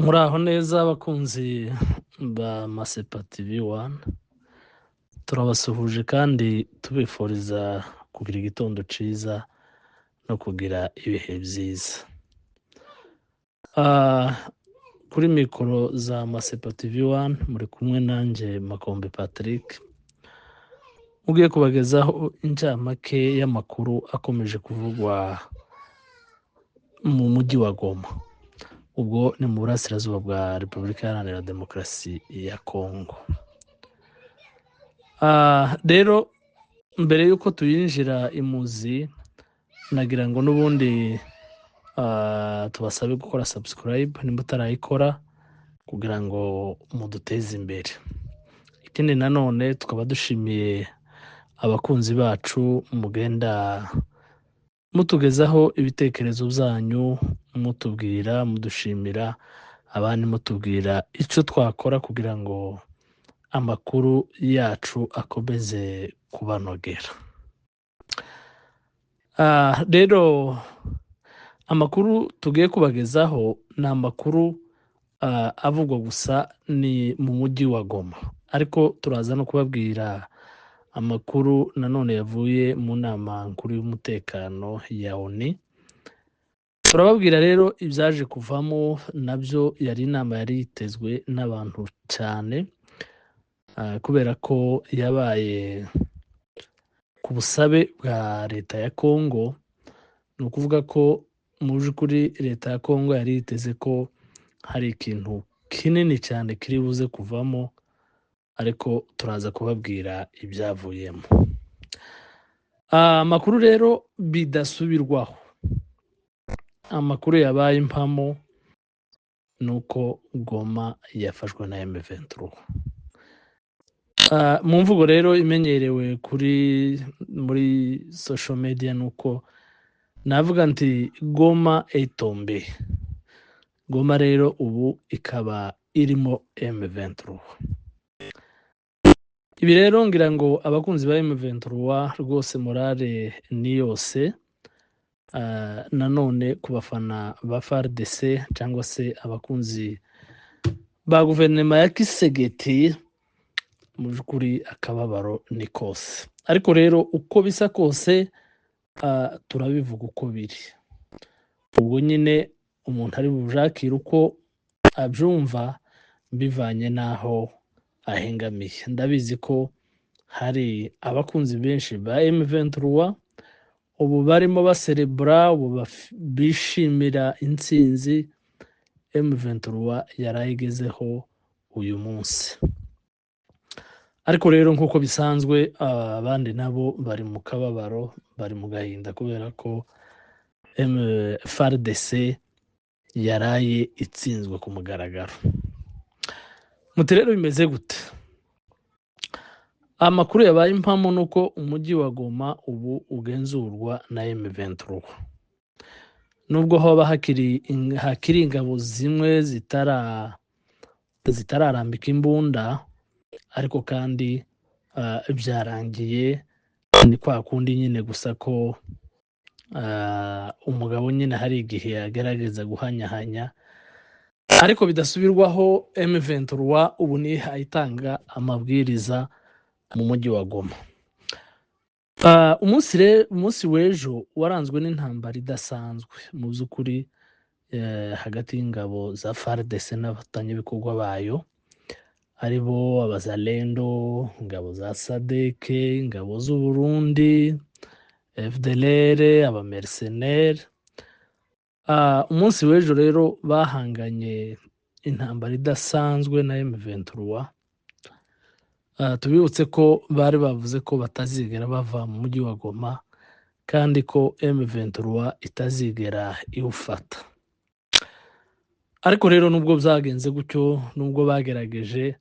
Muraho neza abakunzi ba Masepa TV 1, turabasuhuje kandi tubifuriza kugira igitondo ciza no kugira ibihe byiza. Kuri mikoro za Masepa TV 1 muri kumwe nanjye Makombe Patrick, mugiye kubagezaho incamake y'amakuru akomeje kuvugwa mu mujyi wa Goma. Ubwo ni mu burasirazuba bwa Repubulika Iharanira Demokarasi ya Kongo. Rero mbere y'uko tuyinjira imuzi, nagira ngo n'ubundi tubasabe gukora subscribe nimba utarayikora kugira ngo muduteze imbere. Ikindi nanone tukaba dushimiye abakunzi bacu mugenda mutugezaho ibitekerezo byanyu, mutubwira, mudushimira, abandi mutubwira icyo twakora kugira ngo amakuru yacu akomeze kubanogera. Rero amakuru tugiye kubagezaho ni amakuru avugwa gusa ni mu mujyi wa Goma, ariko turaza no kubabwira amakuru nanone yavuye mu nama nkuru y'umutekano ya ONU. Turababwira rero ibyaje kuvamo, nabyo yari inama yari yitezwe n'abantu cyane, kubera ko yabaye ku busabe bwa leta ya Kongo. Ni ukuvuga ko mu by'ukuri leta ya Kongo yari yiteze ko hari ikintu kinini cyane kiri buze kuvamo, ariko turaza kubabwira ibyavuyemo. Amakuru rero bidasubirwaho, amakuru yabaye impamo ni uko Goma yafashwe na M23. Mu mvugo rero imenyerewe muri social media ni uko navuga nti Goma etombe. Goma rero ubu ikaba irimo M23. Ibi rero ngira ngo abakunzi ba M23 rwose morale ni yose. Nanone ku bafana ba FARDC cyangwa se abakunzi ba guverinoma ya Kisegeti, mu by'ukuri akababaro ni kose. Ariko rero uko bisa kose turabivuga uko biri. Ubwo nyine umuntu ari bujakire uko abyumva bivanye n'aho ahengamiye. Ndabizi ko hari abakunzi benshi ba M23 ubu barimo baserebura, ubu bishimira intsinzi M23 yarayigezeho uyu munsi. Ariko rero nk'uko bisanzwe abandi nabo bari mu kababaro, bari mu gahinda kubera ko FARDC yaraye itsinzwe ku mugaragaro. Muti rero bimeze gute? Amakuru yabaye impamo nuko umujyi wa Goma ubu ugenzurwa na M23. Nubwo haba hakiri ingabo zimwe zitararambika imbunda, ariko kandi byarangiye ni kwa kundi nyine gusa ko umugabo nyine hari igihe agerageza guhanyahanya, ariko bidasubirwaho. M23 ubu ni itanga amabwiriza mu mujyi wa Goma. Umunsi w'ejo waranzwe n'intambara idasanzwe mu by'ukuri hagati y'ingabo za FARDC n'abafatanyabikorwa bayo, aribo abazalendo, ingabo za SADC, ingabo z'u Burundi, FDLR, abamercenaires. Umunsi w'ejo rero bahanganye intambara idasanzwe na M23. Tubibutse ko bari bavuze ko batazigera bava mu mujyi wa Goma kandi ko M23 itazigera iwufata. Ariko rero nubwo byagenze gutyo, nubwo bagerageje,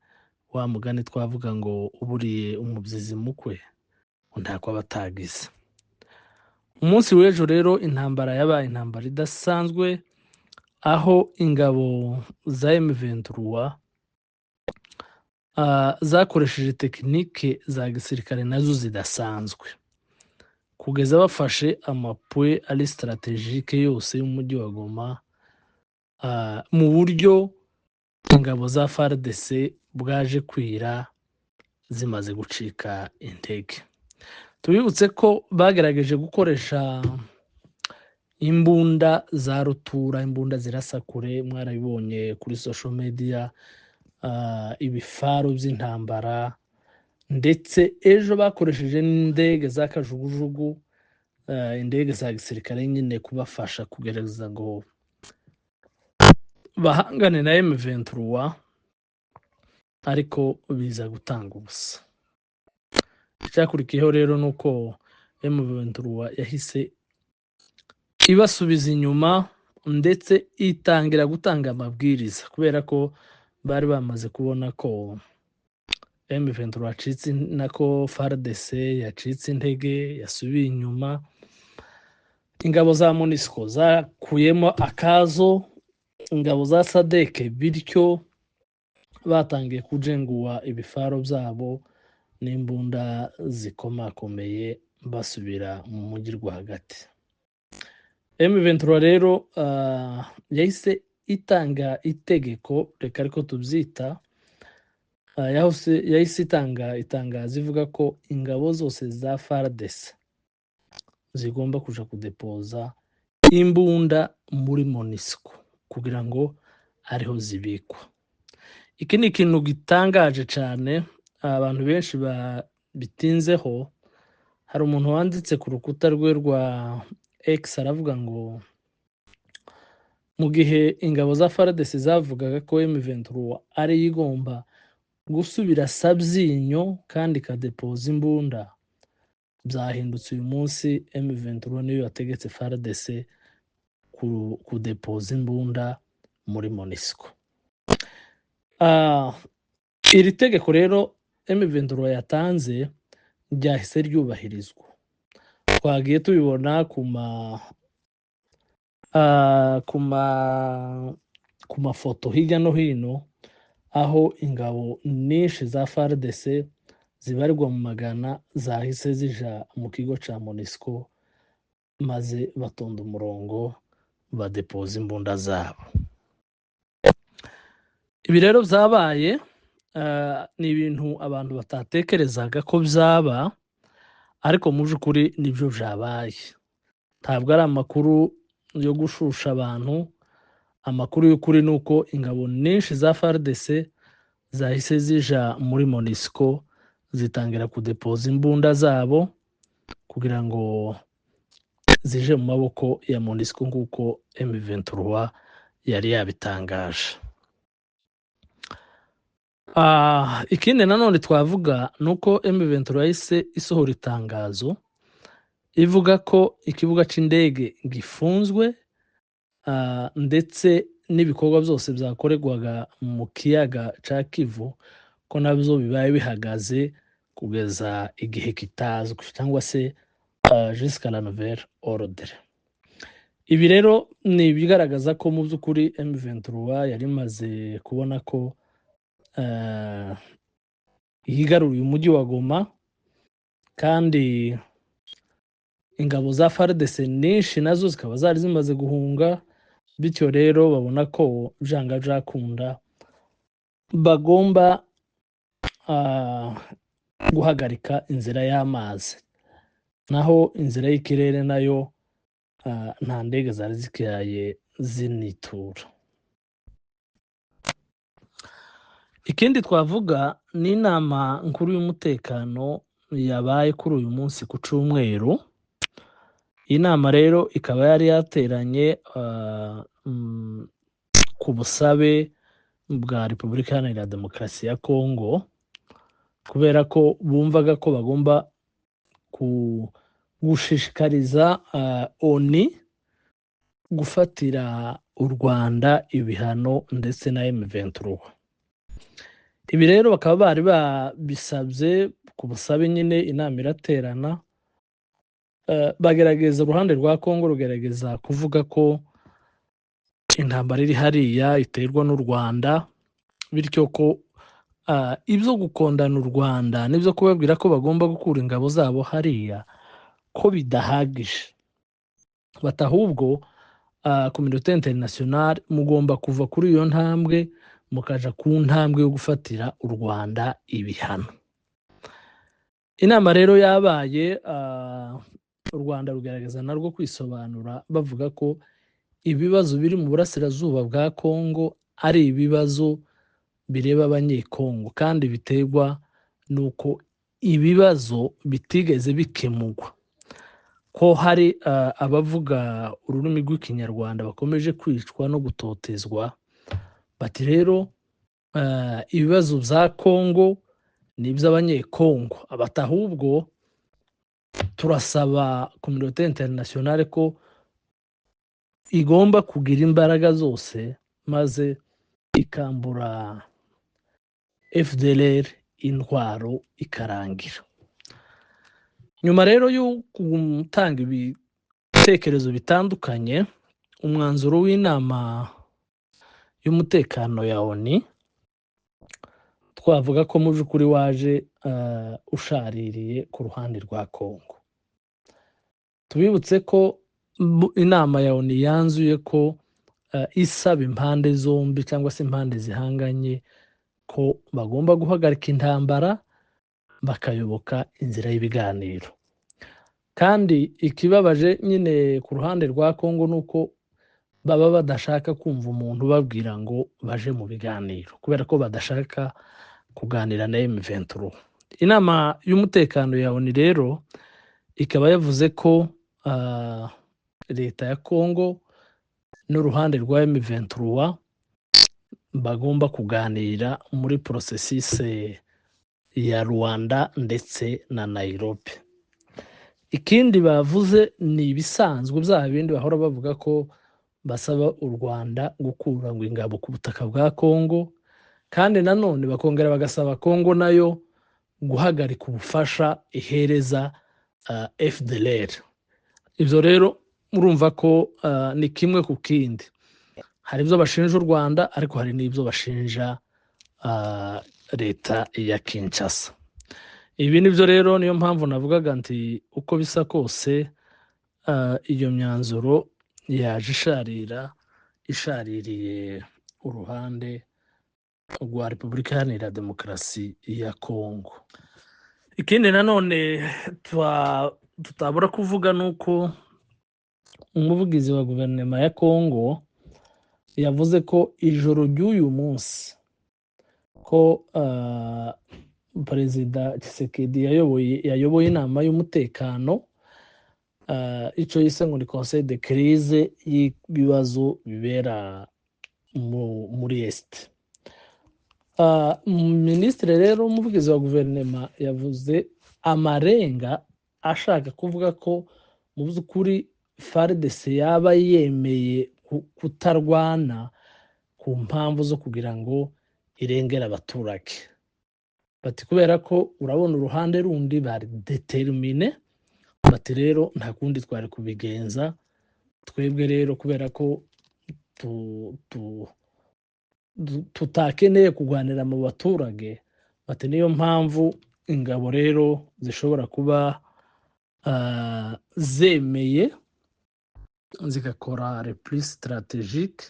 wa mugani twavuga ngo uburiye umubyizi mukwe ntako batagize. Umunsi w'ejo rero intambara yabaye intambara idasanzwe, aho ingabo za M23 zakoresheje tekinike za gisirikare nazo zidasanzwe, kugeza bafashe amapwe ari strategique yose y'umujyi wa Goma mu buryo ingabo za FARDC bwaje kwira zimaze gucika intege. Tubibutse ko bagerageje gukoresha imbunda za rutura, imbunda zirasa kure, mwarabibonye kuri social media, ibifaru by'intambara, ndetse ejo bakoresheje n'indege za kajugujugu, indege za gisirikare nyine kubafasha kugerageza ngo bahangane na M23, ariko biza gutanga ubusa. Icyakurikiyeho rero nuko M23 yahise ibasubiza inyuma, ndetse itangira gutanga amabwiriza, kubera ko bari bamaze kubona ko M23 yacitse, nako FARDC yacitse intege, yasubiye inyuma. Ingabo za MONUSCO zakuyemo akazo, ingabo za SADC bityo batangiye kujenguwa ibifaro byabo n'imbunda zikomakomeye basubira mu mujyi rwagati. M23 rero yahise itanga itegeko, reka ariko tubyita, yahise itanga itangazo ivuga ko ingabo zose za FARDC zigomba kuja kudepoza imbunda muri MONUSCO kugira ngo ariho zibikwa. Iki ni ikintu gitangaje cyane, abantu benshi bitinzeho. Hari umuntu wanditse ku rukuta rwe rwa X aravuga ngo mu gihe ingabo za FARDC zavugaga ko M23 ari igomba gusubira sabyinyo kandi ikadepoza imbunda, byahindutse uyu munsi M23 niyo yategetse FARDC kudepoza imbunda muri MONUSCO. Iri tegeko rero M23 yatanze ryahise ryubahirizwa. Twagiye tubibona ku mafoto hirya no hino, aho ingabo nyinshi za FARDC zibarirwa mu magana zahise zija mu kigo ca MONUSCO, maze batonda umurongo badepoza imbunda zabo. Ibi rero byabaye, ni ibintu abantu batatekerezaga ko byaba, ariko mu by'ukuri nibyo byabaye. Ntabwo ari amakuru yo gushusha abantu. Amakuru y'ukuri ni uko ingabo nyinshi za FARDC zahise zija muri MONUSCO zitangira kudepoza imbunda zabo kugira ngo zije mu maboko ya MONUSCO nk'uko M23 yari yabitangaje. Ikindi nanone twavuga nuko M23 yahise isohora itangazo ivuga ko ikibuga c'indege gifunzwe, ndetse n'ibikorwa byose byakorerwaga mu kiyaga ca Kivu ko nabyo bibaye bihagaze kugeza igihe kitazwi, cyangwa se jusqu'à la nouvelle ordre. Ibi rero ni ibigaragaza ko mu by'ukuri M23 yari imaze kubona ko yigaruye umujyi wa Goma, kandi ingabo za FARDC nyinshi nazo zikaba zari zimaze guhunga, bityo rero babona ko byanga byakunda bagomba guhagarika inzira y'amazi, naho inzira y'ikirere nayo nta ndege zari zikiyaye zinitura. Ikindi twavuga ni inama nkuru y'umutekano yabaye kuri uyu munsi ku Cyumweru. Iyi nama rero ikaba yari yateranye ku busabe bwa Repubulika Iharanira Demokarasi ya Kongo, kubera ko bumvaga ko bagomba gushishikariza ONU gufatira u Rwanda ibihano ndetse na M23. Ibi rero bakaba bari babisabye ku busabe, nyine inama iraterana, bagerageza uruhande rwa Kongo rugerageza kuvuga ko intambara iri hariya iterwa n'u Rwanda, bityo ko ibyo gukondana u Rwanda n'ibyo kubabwira ko bagomba gukura ingabo zabo hariya ko bidahagije. Batahubwo communauté internationale mugomba kuva kuri iyo ntambwe mukaja ku ntambwe yo gufatira u Rwanda ibihano. Inama rero yabaye, u Rwanda rugerageza narwo kwisobanura bavuga ko ibibazo biri mu burasirazuba bwa Kongo ari ibibazo bireba abanyekongo kandi biterwa nuko ibibazo bitigeze bikemurwa, ko hari abavuga ururimi rw'ikinyarwanda bakomeje kwicwa no gutotezwa. Bati rero ibibazo bya Kongo ni iby'abanyekongo, abati ahubwo turasaba communauté internationale ko igomba kugira imbaraga zose maze ikambura FDLR intwaro ikarangira. Nyuma rero yo gutanga ibitekerezo bitandukanye, umwanzuro w'inama y'umutekano ya ONU twavuga ko mu by'ukuri waje ushaririye ku ruhande rwa Kongo. Tubibutse ko inama ya ONU yanzuye ko isaba impande zombi cyangwa se impande zihanganye ko bagomba guhagarika intambara bakayoboka inzira y'ibiganiro. Kandi ikibabaje nyine ku ruhande rwa Kongo nuko baba badashaka kumva umuntu babwira ngo baje mu biganiro kubera ko badashaka kuganira na M23. Inama y'umutekano ya ONU rero ikaba yavuze ko leta ya Kongo n'uruhande rwa M23 bagomba kuganira muri processus ya Rwanda ndetse na Nairobi. Ikindi bavuze ni ibisanzwe bya bindi bahora bavuga ko basaba u Rwanda gukura ngo ingabo ku butaka bwa Kongo, kandi nanone bakongera bagasaba Kongo nayo guhagarika ubufasha ihereza FDLR. Ibyo rero murumva ko ni kimwe ku kindi. Hari ibyo bashinja u Rwanda ariko hari n'ibyo bashinja leta ya Kinshasa. Ibi nibyo rero niyo mpamvu navugaga nti uko bisa kose iyo myanzuro yaje ishaririye uruhande rwa Repubulika Iharanira Demokarasi ya Kongo. Ikindi nanone tutabura kuvuga nuko umuvugizi wa guverinoma ya Kongo yavuze ko ijoro ry'uyu munsi ko Perezida Tshisekedi yayoboye inama y'umutekano icyo yise ngo ni Conseil de crise y'ibibazo bibera muri Est. Minisitiri rero umuvugizi wa guverinoma yavuze amarenga ashaka kuvuga ko mu by'ukuri FARDC yaba yemeye kutarwana ku mpamvu zo kugira ngo irengera abaturage. Bati kubera ko urabona uruhande rundi bari determine, bati rero nta kundi twari kubigenza twebwe rero kubera ko tutakeneye kugwanira mu baturage. Bati niyo mpamvu ingabo rero zishobora kuba zemeye zigakora reprise strategique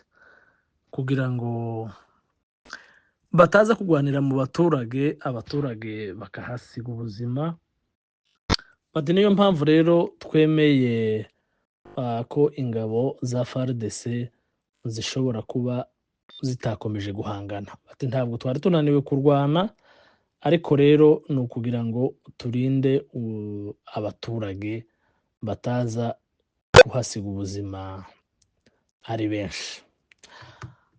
kugira ngo bataza kugwanira mu baturage, abaturage bakahasiga ubuzima. Bati niyo mpamvu rero twemeye ko ingabo za FARDC zishobora kuba zitakomeje guhangana. Bati ntabwo twari tunaniwe kurwana, ariko rero ni ukugira ngo turinde abaturage bataza kuhasiga ubuzima ari benshi.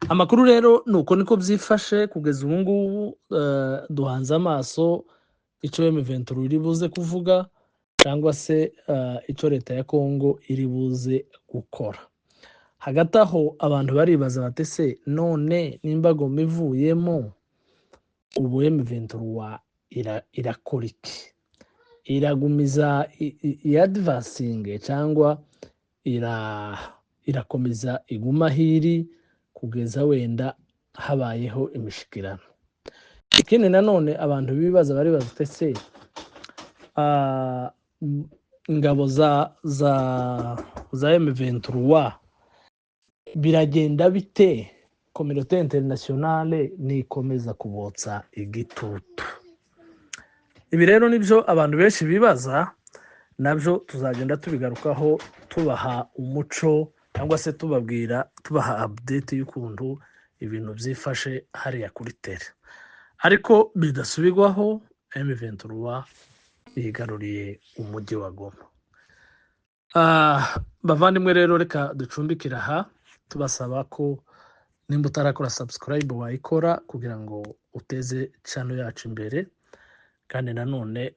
Amakuru rero nuko niko byifashe kugeza ubu ngubu. Duhanze amaso icyo M23 iri buze kuvuga cyangwa se icyo leta ya Kongo iri buze gukora. Hagati aho abantu baribaza bati se none nimba Goma ivuyemo ubu M23 irakora iki? Iragumiza advancing cyangwa irakomeza iguma hiri kugeza wenda habayeho imishikirano? Ikindi nanone abantu bibaza baribaza bati se ingabo za M23 biragenda bite kominote internationale nikomeza kubotsa igitutu. Ibi rero nibyo abantu benshi bibaza, nabyo tuzagenda tubigarukaho tubaha umuco cyangwa se tubaha update y'ukuntu ibintu byifashe hariya kuri tere. Ariko bidasubirwaho, M23 yigaruriye umujyi wa Goma. Bavandimwe rero, reka ducumbikira aha tubasaba ko nimba utarakora subscribe wayikora kugira ngo uteze channel yacu imbere, kandi nanone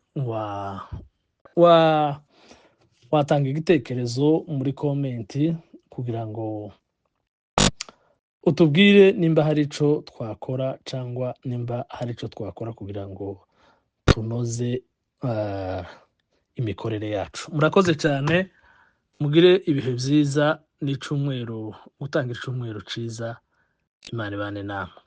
watanga igitekerezo muri komenti kugira ngo utubwire nimba hari ico twakora cyangwa nimba hari ico twakora kugira ngo tunoze imikorere yacu. Murakoze cyane, mugire ibihe byiza n'icumweru, gutanga icumweru ciza. Imana ibane namwe.